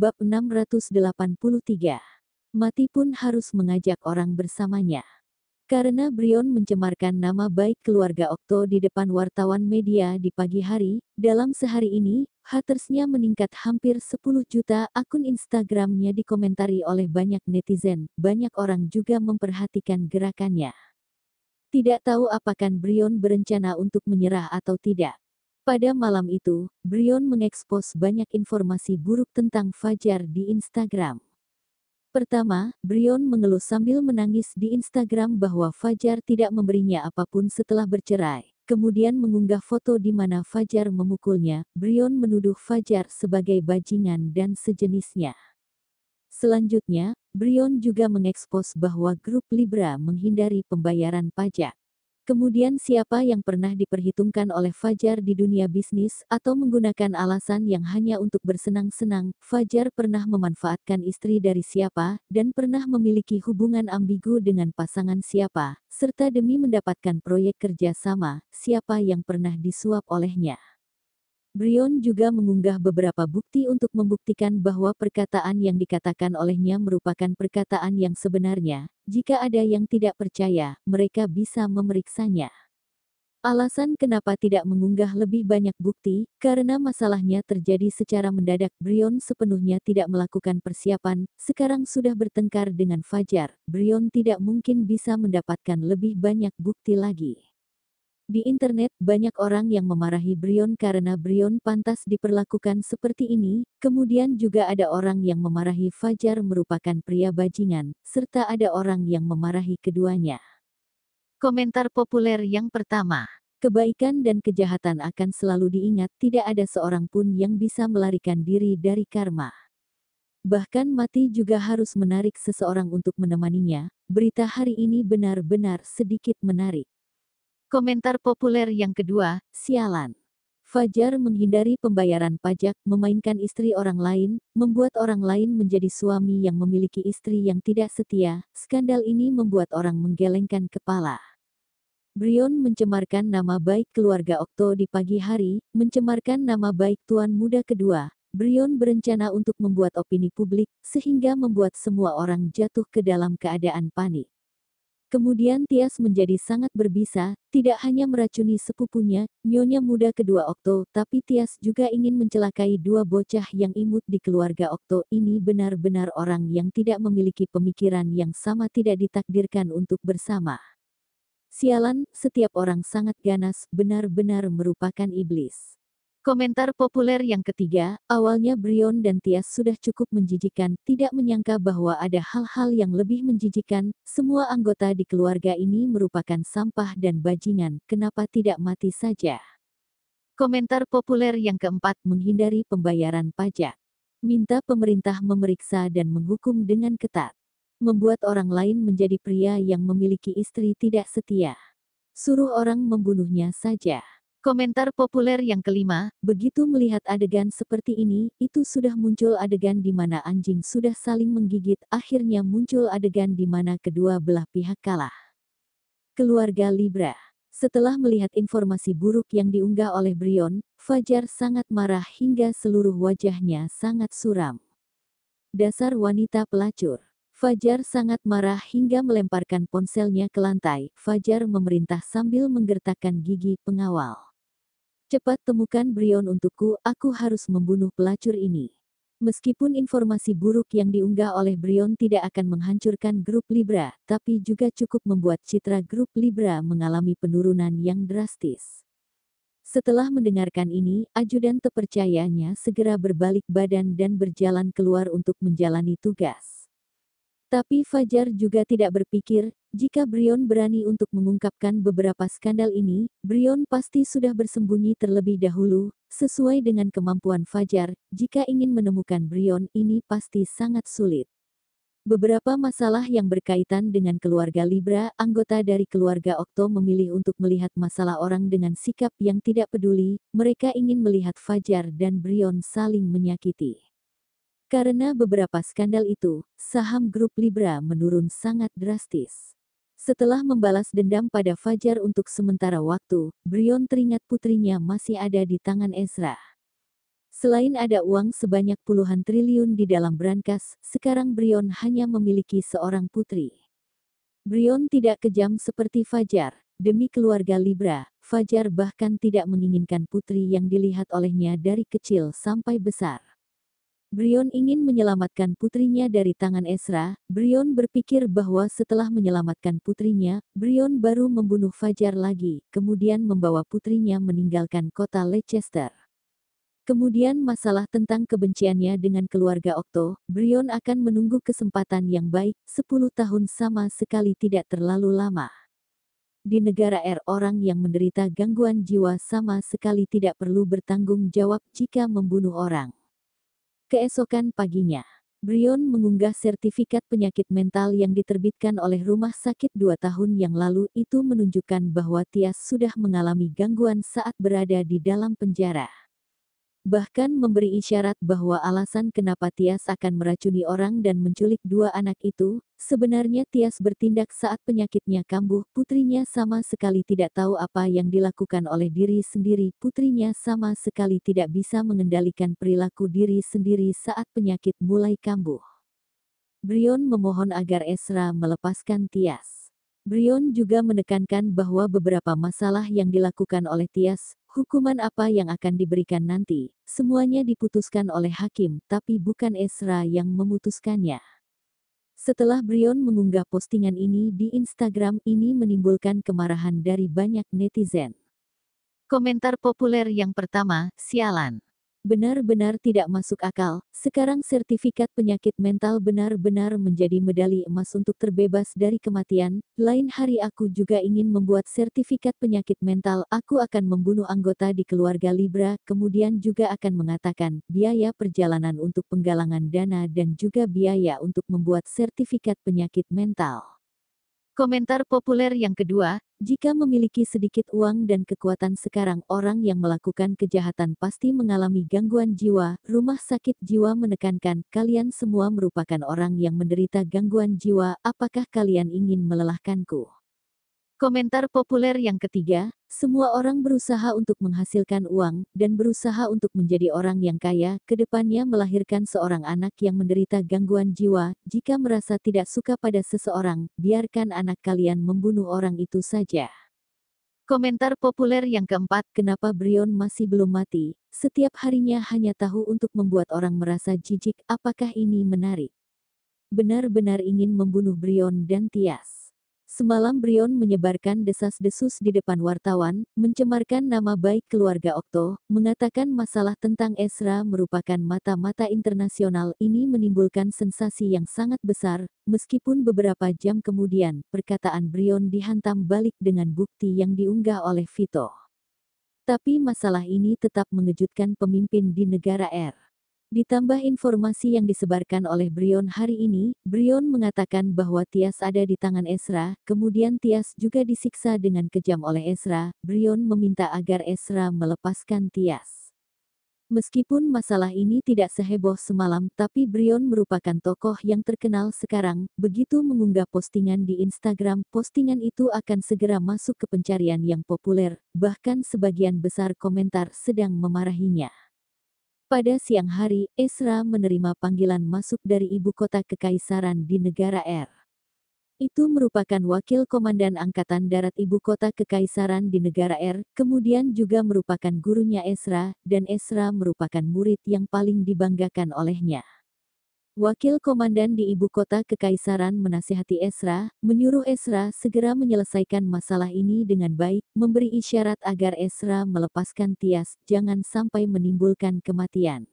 Bab 683. Mati pun harus mengajak orang bersamanya. Karena Brion mencemarkan nama baik keluarga Okto di depan wartawan media di pagi hari, dalam sehari ini, hatersnya meningkat hampir 10 juta. Akun Instagramnya dikomentari oleh banyak netizen, banyak orang juga memperhatikan gerakannya. Tidak tahu apakah Brion berencana untuk menyerah atau tidak. Pada malam itu, Brion mengekspos banyak informasi buruk tentang Fajar di Instagram. Pertama, Brion mengeluh sambil menangis di Instagram bahwa Fajar tidak memberinya apapun setelah bercerai. Kemudian mengunggah foto di mana Fajar memukulnya. Brion menuduh Fajar sebagai bajingan dan sejenisnya. Selanjutnya, Brion juga mengekspos bahwa grup Libra menghindari pembayaran pajak. Kemudian siapa yang pernah diperhitungkan oleh Fajar di dunia bisnis atau menggunakan alasan yang hanya untuk bersenang-senang, Fajar pernah memanfaatkan istri dari siapa, dan pernah memiliki hubungan ambigu dengan pasangan siapa, serta demi mendapatkan proyek kerja sama, siapa yang pernah disuap olehnya. Brion juga mengunggah beberapa bukti untuk membuktikan bahwa perkataan yang dikatakan olehnya merupakan perkataan yang sebenarnya. Jika ada yang tidak percaya, mereka bisa memeriksanya. Alasan kenapa tidak mengunggah lebih banyak bukti, karena masalahnya terjadi secara mendadak. Brion sepenuhnya tidak melakukan persiapan, sekarang sudah bertengkar dengan Fajar. Brion tidak mungkin bisa mendapatkan lebih banyak bukti lagi. Di internet, banyak orang yang memarahi Brion karena Brion pantas diperlakukan seperti ini, kemudian juga ada orang yang memarahi Fajar merupakan pria bajingan, serta ada orang yang memarahi keduanya. Komentar populer yang pertama. Kebaikan dan kejahatan akan selalu diingat, tidak ada seorang pun yang bisa melarikan diri dari karma. Bahkan mati juga harus menarik seseorang untuk menemaninya. Berita hari ini benar-benar sedikit menarik. Komentar populer yang kedua, sialan. Fajar menghindari pembayaran pajak, memainkan istri orang lain, membuat orang lain menjadi suami yang memiliki istri yang tidak setia. Skandal ini membuat orang menggelengkan kepala. Brion mencemarkan nama baik keluarga Okto di pagi hari, mencemarkan nama baik tuan muda kedua. Brion berencana untuk membuat opini publik, sehingga membuat semua orang jatuh ke dalam keadaan panik. Kemudian Tias menjadi sangat berbisa, tidak hanya meracuni sepupunya, nyonya muda kedua Okto, tapi Tias juga ingin mencelakai dua bocah yang imut di keluarga Okto. Ini benar-benar orang yang tidak memiliki pemikiran yang sama, tidak ditakdirkan untuk bersama. Sialan, setiap orang sangat ganas, benar-benar merupakan iblis. Komentar populer yang ketiga, awalnya Brion dan Tias sudah cukup menjijikan, tidak menyangka bahwa ada hal-hal yang lebih menjijikan. Semua anggota di keluarga ini merupakan sampah dan bajingan, kenapa tidak mati saja? Komentar populer yang keempat, menghindari pembayaran pajak. Minta pemerintah memeriksa dan menghukum dengan ketat. Membuat orang lain menjadi pria yang memiliki istri tidak setia. Suruh orang membunuhnya saja. Komentar populer yang kelima, begitu melihat adegan seperti ini, itu sudah muncul adegan di mana anjing sudah saling menggigit, akhirnya muncul adegan di mana kedua belah pihak kalah. Keluarga Libra. Setelah melihat informasi buruk yang diunggah oleh Brion, Fajar sangat marah hingga seluruh wajahnya sangat suram. Dasar wanita pelacur. Fajar sangat marah hingga melemparkan ponselnya ke lantai. Fajar memerintah sambil menggertakkan gigi pengawal. Cepat temukan Brion untukku, aku harus membunuh pelacur ini. Meskipun informasi buruk yang diunggah oleh Brion tidak akan menghancurkan grup Libra, tapi juga cukup membuat citra grup Libra mengalami penurunan yang drastis. Setelah mendengarkan ini, ajudan terpercayanya segera berbalik badan dan berjalan keluar untuk menjalani tugas. Tapi Fajar juga tidak berpikir, jika Brion berani untuk mengungkapkan beberapa skandal ini, Brion pasti sudah bersembunyi terlebih dahulu. Sesuai dengan kemampuan Fajar, jika ingin menemukan Brion ini pasti sangat sulit. Beberapa masalah yang berkaitan dengan keluarga Libra, anggota dari keluarga Okto memilih untuk melihat masalah orang dengan sikap yang tidak peduli. Mereka ingin melihat Fajar dan Brion saling menyakiti. Karena beberapa skandal itu, saham grup Libra menurun sangat drastis. Setelah membalas dendam pada Fajar untuk sementara waktu, Brion teringat putrinya masih ada di tangan Ezra. Selain ada uang sebanyak puluhan triliun di dalam brankas, sekarang Brion hanya memiliki seorang putri. Brion tidak kejam seperti Fajar. Demi keluarga Libra, Fajar bahkan tidak menginginkan putri yang dilihat olehnya dari kecil sampai besar. Brion ingin menyelamatkan putrinya dari tangan Ezra. Brion berpikir bahwa setelah menyelamatkan putrinya, Brion baru membunuh Fajar lagi, kemudian membawa putrinya meninggalkan kota Leicester. Kemudian masalah tentang kebenciannya dengan keluarga Okto, Brion akan menunggu kesempatan yang baik, 10 tahun sama sekali tidak terlalu lama. Di negara R orang yang menderita gangguan jiwa sama sekali tidak perlu bertanggung jawab jika membunuh orang. Keesokan paginya, Brion mengunggah sertifikat penyakit mental yang diterbitkan oleh rumah sakit 2 tahun yang lalu itu menunjukkan bahwa Tias sudah mengalami gangguan saat berada di dalam penjara. Bahkan memberi isyarat bahwa alasan kenapa Tias akan meracuni orang dan menculik 2 anak itu, sebenarnya Tias bertindak saat penyakitnya kambuh. Putrinya sama sekali tidak tahu apa yang dilakukan oleh diri sendiri. Putrinya sama sekali tidak bisa mengendalikan perilaku diri sendiri saat penyakit mulai kambuh. Brion memohon agar Ezra melepaskan Tias. Brion juga menekankan bahwa beberapa masalah yang dilakukan oleh Tias, hukuman apa yang akan diberikan nanti, semuanya diputuskan oleh hakim, tapi bukan Ezra yang memutuskannya. Setelah Brion mengunggah postingan ini di Instagram, ini menimbulkan kemarahan dari banyak netizen. Komentar populer yang pertama, sialan. Benar-benar tidak masuk akal, sekarang sertifikat penyakit mental benar-benar menjadi medali emas untuk terbebas dari kematian. Lain hari aku juga ingin membuat sertifikat penyakit mental, aku akan membunuh anggota di keluarga Libra, kemudian juga akan mengatakan, biaya perjalanan untuk penggalangan dana dan juga biaya untuk membuat sertifikat penyakit mental. Komentar populer yang kedua, jika memiliki sedikit uang dan kekuatan sekarang orang yang melakukan kejahatan pasti mengalami gangguan jiwa. Rumah sakit jiwa menekankan, kalian semua merupakan orang yang menderita gangguan jiwa, apakah kalian ingin melelahkanku? Komentar populer yang ketiga, semua orang berusaha untuk menghasilkan uang, dan berusaha untuk menjadi orang yang kaya, kedepannya melahirkan seorang anak yang menderita gangguan jiwa. Jika merasa tidak suka pada seseorang, biarkan anak kalian membunuh orang itu saja. Komentar populer yang keempat, kenapa Brion masih belum mati? Setiap harinya hanya tahu untuk membuat orang merasa jijik, apakah ini menarik? Benar-benar ingin membunuh Brion dan Tias. Semalam Brion menyebarkan desas-desus di depan wartawan, mencemarkan nama baik keluarga Okto, mengatakan masalah tentang Ezra merupakan mata-mata internasional. Ini menimbulkan sensasi yang sangat besar, meskipun beberapa jam kemudian, perkataan Brion dihantam balik dengan bukti yang diunggah oleh Vito. Tapi masalah ini tetap mengejutkan pemimpin di negara R. Ditambah informasi yang disebarkan oleh Brion hari ini, Brion mengatakan bahwa Tias ada di tangan Ezra, kemudian Tias juga disiksa dengan kejam oleh Ezra. Brion meminta agar Ezra melepaskan Tias. Meskipun masalah ini tidak seheboh semalam, tapi Brion merupakan tokoh yang terkenal sekarang. Begitu mengunggah postingan di Instagram, postingan itu akan segera masuk ke pencarian yang populer, bahkan sebagian besar komentar sedang memarahinya. Pada siang hari, Ezra menerima panggilan masuk dari ibu kota kekaisaran di negara R. Itu merupakan wakil komandan angkatan darat ibu kota kekaisaran di negara R, kemudian juga merupakan gurunya Ezra, dan Ezra merupakan murid yang paling dibanggakan olehnya. Wakil komandan di ibu kota kekaisaran menasihati Ezra, menyuruh Ezra segera menyelesaikan masalah ini dengan baik, memberi isyarat agar Ezra melepaskan Tias, jangan sampai menimbulkan kematian.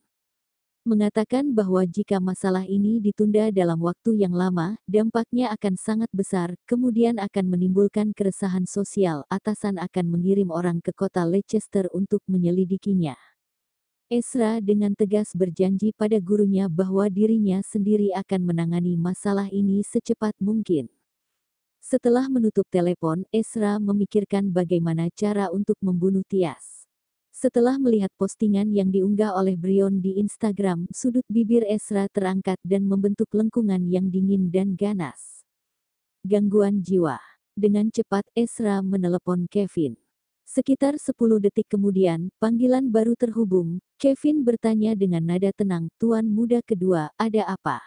Mengatakan bahwa jika masalah ini ditunda dalam waktu yang lama, dampaknya akan sangat besar, kemudian akan menimbulkan keresahan sosial. Atasan akan mengirim orang ke kota Leicester untuk menyelidikinya. Ezra dengan tegas berjanji pada gurunya bahwa dirinya sendiri akan menangani masalah ini secepat mungkin. Setelah menutup telepon, Ezra memikirkan bagaimana cara untuk membunuh Tias. Setelah melihat postingan yang diunggah oleh Brion di Instagram, sudut bibir Ezra terangkat dan membentuk lengkungan yang dingin dan ganas. Gangguan jiwa. Dengan cepat Ezra menelepon Kevin. Sekitar 10 detik kemudian, panggilan baru terhubung. Kevin bertanya dengan nada tenang, "Tuan muda kedua, ada apa?"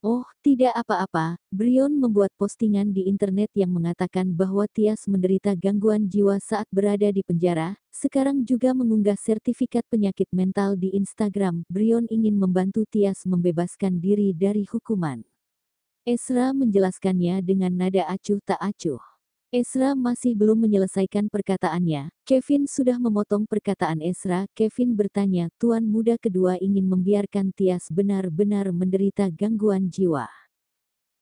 "Oh, tidak apa-apa." Brion membuat postingan di internet yang mengatakan bahwa Tias menderita gangguan jiwa saat berada di penjara. Sekarang juga mengunggah sertifikat penyakit mental di Instagram. Brion ingin membantu Tias membebaskan diri dari hukuman. Ezra menjelaskannya dengan nada acuh tak acuh. Ezra masih belum menyelesaikan perkataannya. Kevin sudah memotong perkataan Ezra. Kevin bertanya, "Tuan muda kedua ingin membiarkan Tias benar-benar menderita gangguan jiwa."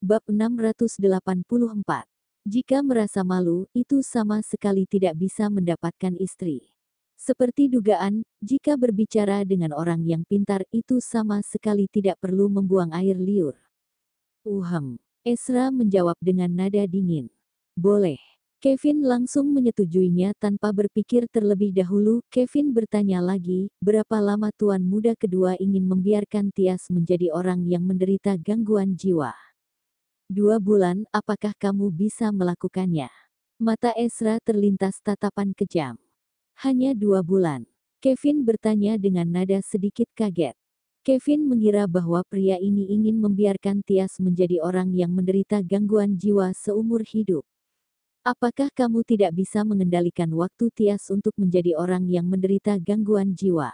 Bab 684. Jika merasa malu, itu sama sekali tidak bisa mendapatkan istri. Seperti dugaan, jika berbicara dengan orang yang pintar itu sama sekali tidak perlu membuang air liur. Ezra menjawab dengan nada dingin. "Boleh." Kevin langsung menyetujuinya tanpa berpikir terlebih dahulu. Kevin bertanya lagi, "Berapa lama tuan muda kedua ingin membiarkan Tias menjadi orang yang menderita gangguan jiwa?" "2 bulan, apakah kamu bisa melakukannya?" Mata Ezra terlintas tatapan kejam. "Hanya 2 bulan." Kevin bertanya dengan nada sedikit kaget. Kevin mengira bahwa pria ini ingin membiarkan Tias menjadi orang yang menderita gangguan jiwa seumur hidup. "Apakah kamu tidak bisa mengendalikan waktu Tias untuk menjadi orang yang menderita gangguan jiwa?"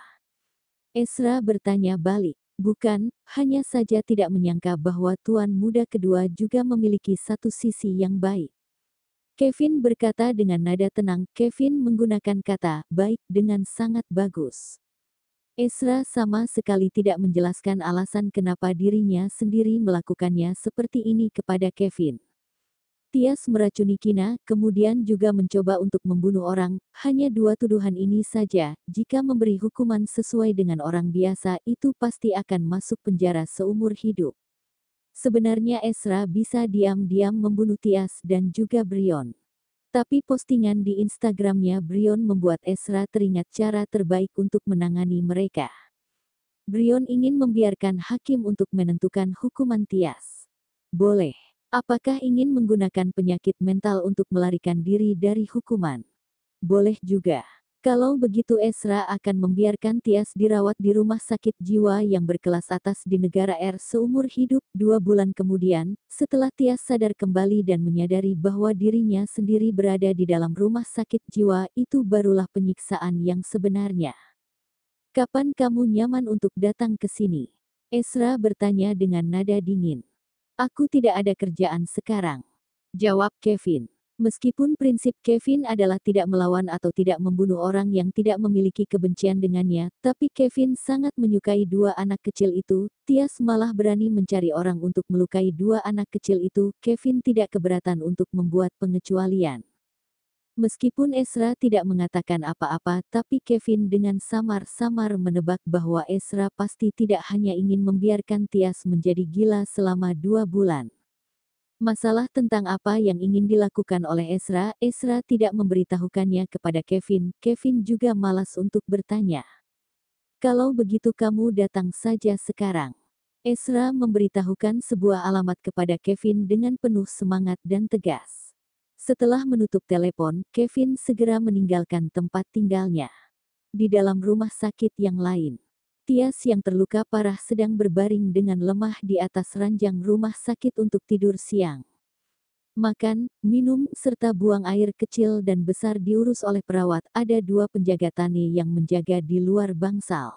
Ezra bertanya balik. "Bukan, hanya saja tidak menyangka bahwa tuan muda kedua juga memiliki satu sisi yang baik." Kevin berkata dengan nada tenang. Kevin menggunakan kata "baik" dengan sangat bagus. Ezra sama sekali tidak menjelaskan alasan kenapa dirinya sendiri melakukannya seperti ini kepada Kevin. Tias meracuni Kina, kemudian juga mencoba untuk membunuh orang. Hanya 2 tuduhan ini saja. Jika memberi hukuman sesuai dengan orang biasa, itu pasti akan masuk penjara seumur hidup. Sebenarnya Ezra bisa diam-diam membunuh Tias dan juga Brion. Tapi postingan di Instagramnya Brion membuat Ezra teringat cara terbaik untuk menangani mereka. Brion ingin membiarkan hakim untuk menentukan hukuman Tias. "Boleh." "Apakah ingin menggunakan penyakit mental untuk melarikan diri dari hukuman?" "Boleh juga." Kalau begitu Ezra akan membiarkan Tias dirawat di rumah sakit jiwa yang berkelas atas di negara R seumur hidup. 2 bulan kemudian, setelah Tias sadar kembali dan menyadari bahwa dirinya sendiri berada di dalam rumah sakit jiwa, itu barulah penyiksaan yang sebenarnya. "Kapan kamu nyaman untuk datang ke sini?" Ezra bertanya dengan nada dingin. "Aku tidak ada kerjaan sekarang," jawab Kevin. Meskipun prinsip Kevin adalah tidak melawan atau tidak membunuh orang yang tidak memiliki kebencian dengannya, tapi Kevin sangat menyukai 2 anak kecil itu. Tias malah berani mencari orang untuk melukai 2 anak kecil itu. Kevin tidak keberatan untuk membuat pengecualian. Meskipun Ezra tidak mengatakan apa-apa, tapi Kevin dengan samar-samar menebak bahwa Ezra pasti tidak hanya ingin membiarkan Tias menjadi gila selama 2 bulan. Masalah tentang apa yang ingin dilakukan oleh Ezra, Ezra tidak memberitahukannya kepada Kevin. Kevin juga malas untuk bertanya. "Kalau begitu kamu datang saja sekarang." Ezra memberitahukan sebuah alamat kepada Kevin dengan penuh semangat dan tegas. Setelah menutup telepon, Kevin segera meninggalkan tempat tinggalnya. Di dalam rumah sakit yang lain, Tias yang terluka parah sedang berbaring dengan lemah di atas ranjang rumah sakit untuk tidur siang. Makan, minum, serta buang air kecil dan besar diurus oleh perawat. Ada 2 penjaga tani yang menjaga di luar bangsal.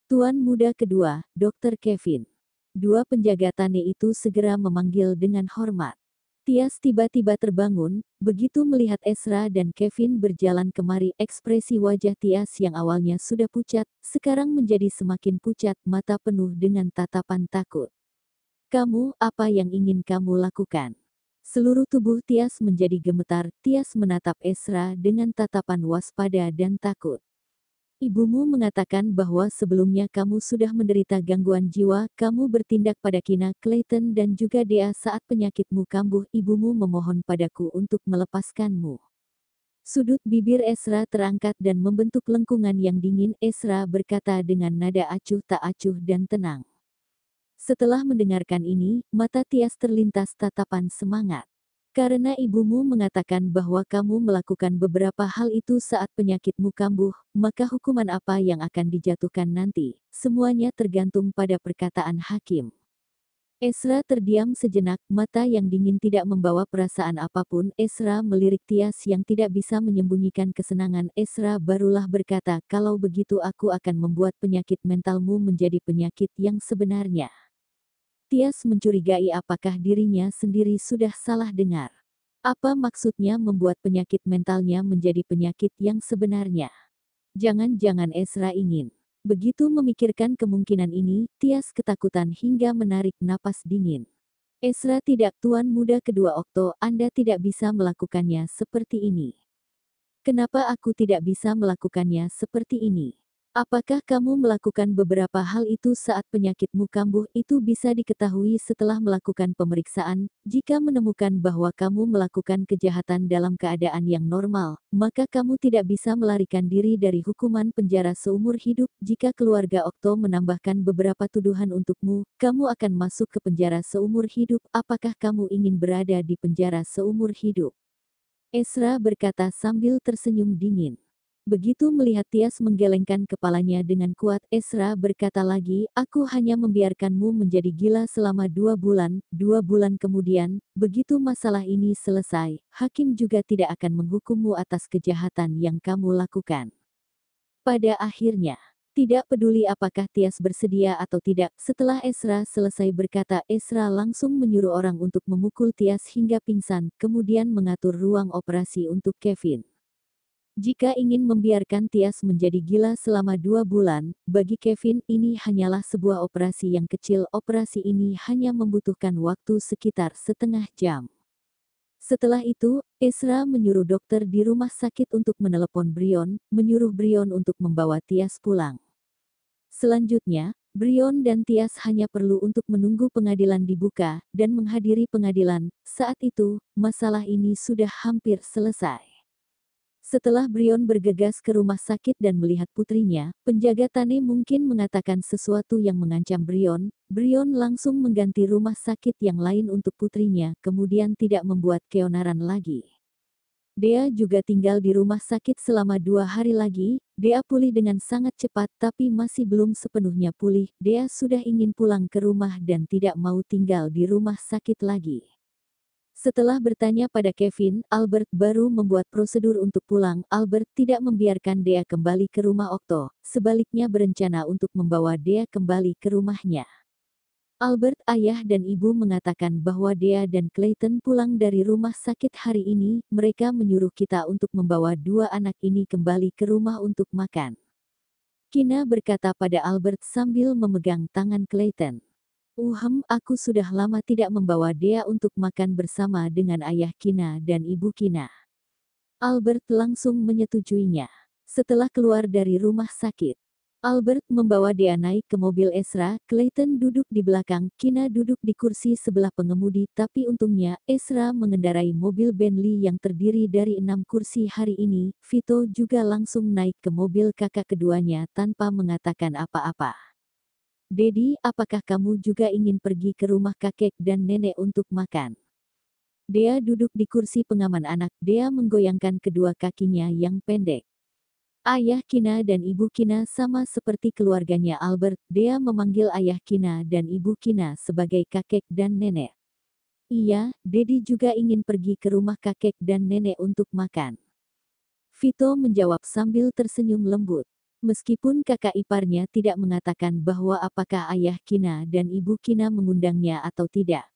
"Tuan muda kedua, Dr. Kevin." 2 penjaga tani itu segera memanggil dengan hormat. Tias tiba-tiba terbangun, begitu melihat Ezra dan Kevin berjalan kemari. Ekspresi wajah Tias yang awalnya sudah pucat, sekarang menjadi semakin pucat, mata penuh dengan tatapan takut. "Kamu, apa yang ingin kamu lakukan?" Seluruh tubuh Tias menjadi gemetar. Tias menatap Ezra dengan tatapan waspada dan takut. "Ibumu mengatakan bahwa sebelumnya kamu sudah menderita gangguan jiwa. Kamu bertindak pada Kina, Clayton dan juga Dea saat penyakitmu kambuh. Ibumu memohon padaku untuk melepaskanmu." Sudut bibir Ezra terangkat dan membentuk lengkungan yang dingin. Ezra berkata dengan nada acuh tak acuh dan tenang. Setelah mendengarkan ini, mata Tias terlintas tatapan semangat. Karena ibumu mengatakan bahwa kamu melakukan beberapa hal itu saat penyakitmu kambuh, maka hukuman apa yang akan dijatuhkan nanti, semuanya tergantung pada perkataan hakim. Ezra terdiam sejenak, mata yang dingin tidak membawa perasaan apapun. Ezra melirik Tias yang tidak bisa menyembunyikan kesenangan. Ezra barulah berkata, kalau begitu aku akan membuat penyakit mentalmu menjadi penyakit yang sebenarnya. Tias mencurigai apakah dirinya sendiri sudah salah dengar. Apa maksudnya membuat penyakit mentalnya menjadi penyakit yang sebenarnya? Jangan-jangan Ezra ingin. Begitu memikirkan kemungkinan ini, Tias ketakutan hingga menarik napas dingin. Ezra tidak, Tuan Muda Kedua Okto, Anda tidak bisa melakukannya seperti ini. Kenapa aku tidak bisa melakukannya seperti ini? Apakah kamu melakukan beberapa hal itu saat penyakitmu kambuh? Itu bisa diketahui setelah melakukan pemeriksaan. Jika menemukan bahwa kamu melakukan kejahatan dalam keadaan yang normal, maka kamu tidak bisa melarikan diri dari hukuman penjara seumur hidup. Jika keluarga Okto menambahkan beberapa tuduhan untukmu, kamu akan masuk ke penjara seumur hidup. Apakah kamu ingin berada di penjara seumur hidup? Ezra berkata sambil tersenyum dingin. Begitu melihat Tias menggelengkan kepalanya dengan kuat, Ezra berkata lagi, aku hanya membiarkanmu menjadi gila selama 2 bulan. 2 bulan kemudian, begitu masalah ini selesai, hakim juga tidak akan menghukummu atas kejahatan yang kamu lakukan. Pada akhirnya, tidak peduli apakah Tias bersedia atau tidak, setelah Ezra selesai berkata, Ezra langsung menyuruh orang untuk memukul Tias hingga pingsan, kemudian mengatur ruang operasi untuk Kevin. Jika ingin membiarkan Tias menjadi gila selama 2 bulan, bagi Kevin ini hanyalah sebuah operasi yang kecil. Operasi ini hanya membutuhkan waktu sekitar setengah jam. Setelah itu, Ezra menyuruh dokter di rumah sakit untuk menelepon Brion, menyuruh Brion untuk membawa Tias pulang. Selanjutnya, Brion dan Tias hanya perlu untuk menunggu pengadilan dibuka dan menghadiri pengadilan. Saat itu, masalah ini sudah hampir selesai. Setelah Brion bergegas ke rumah sakit dan melihat putrinya, penjaga Tane mungkin mengatakan sesuatu yang mengancam Brion. Brion langsung mengganti rumah sakit yang lain untuk putrinya, kemudian tidak membuat keonaran lagi. Dea juga tinggal di rumah sakit selama 2 hari lagi. Dea pulih dengan sangat cepat tapi masih belum sepenuhnya pulih. Dea sudah ingin pulang ke rumah dan tidak mau tinggal di rumah sakit lagi. Setelah bertanya pada Kevin, Albert baru membuat prosedur untuk pulang. Albert tidak membiarkan Dea kembali ke rumah Okto, sebaliknya berencana untuk membawa Dea kembali ke rumahnya. Albert, ayah dan ibu mengatakan bahwa Dea dan Clayton pulang dari rumah sakit hari ini. Mereka menyuruh kita untuk membawa 2 anak ini kembali ke rumah untuk makan. Kina berkata pada Albert sambil memegang tangan Clayton. Aku sudah lama tidak membawa Dea untuk makan bersama dengan ayah Kina dan ibu Kina. Albert langsung menyetujuinya. Setelah keluar dari rumah sakit, Albert membawa Dea naik ke mobil Ezra. Clayton duduk di belakang, Kina duduk di kursi sebelah pengemudi, tapi untungnya, Ezra mengendarai mobil Bentley yang terdiri dari 6 kursi hari ini. Vito juga langsung naik ke mobil kakak keduanya tanpa mengatakan apa-apa. Dedi, apakah kamu juga ingin pergi ke rumah kakek dan nenek untuk makan? Dea duduk di kursi pengaman anak. Dea menggoyangkan kedua kakinya yang pendek. Ayah Kina dan ibu Kina sama seperti keluarganya Albert. Dea memanggil ayah Kina dan ibu Kina sebagai kakek dan nenek. Iya, Dedi juga ingin pergi ke rumah kakek dan nenek untuk makan. Vito menjawab sambil tersenyum lembut. Meskipun kakak iparnya tidak mengatakan bahwa apakah ayah Kina dan ibu Kina mengundangnya atau tidak.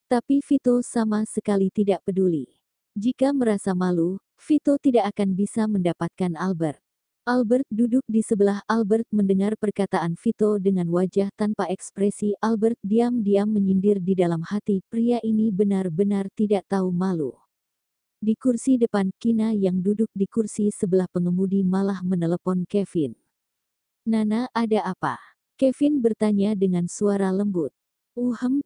Tapi Vito sama sekali tidak peduli. Jika merasa malu, Vito tidak akan bisa mendapatkan Albert. Albert duduk di sebelah. Albert mendengar perkataan Vito dengan wajah tanpa ekspresi. Albert diam-diam menyindir di dalam hati, pria ini benar-benar tidak tahu malu. Di kursi depan, Kina yang duduk di kursi sebelah pengemudi malah menelepon Kevin. Nana, ada apa? Kevin bertanya dengan suara lembut.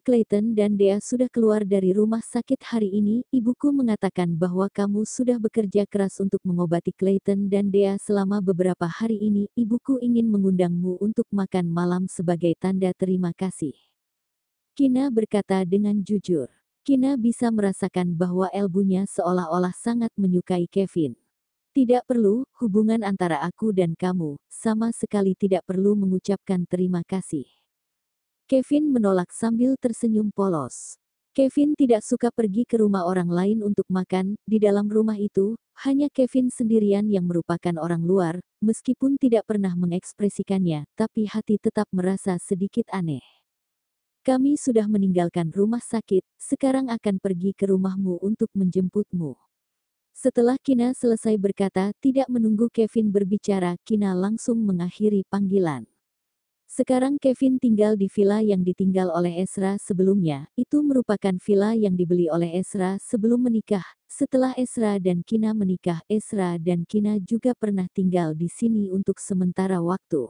Clayton dan Dea sudah keluar dari rumah sakit hari ini. Ibuku mengatakan bahwa kamu sudah bekerja keras untuk mengobati Clayton dan Dea selama beberapa hari ini. Ibuku ingin mengundangmu untuk makan malam sebagai tanda terima kasih. Kina berkata dengan jujur. Kina bisa merasakan bahwa Elbunya seolah-olah sangat menyukai Kevin. Tidak perlu, hubungan antara aku dan kamu, sama sekali tidak perlu mengucapkan terima kasih. Kevin menolak sambil tersenyum polos. Kevin tidak suka pergi ke rumah orang lain untuk makan, di dalam rumah itu, hanya Kevin sendirian yang merupakan orang luar, meskipun tidak pernah mengekspresikannya, tapi hati tetap merasa sedikit aneh. Kami sudah meninggalkan rumah sakit, sekarang akan pergi ke rumahmu untuk menjemputmu. Setelah Kina selesai berkata, tidak menunggu Kevin berbicara, Kina langsung mengakhiri panggilan. Sekarang Kevin tinggal di villa yang ditinggal oleh Ezra sebelumnya. Itu merupakan villa yang dibeli oleh Ezra sebelum menikah. Setelah Ezra dan Kina menikah, Ezra dan Kina juga pernah tinggal di sini untuk sementara waktu.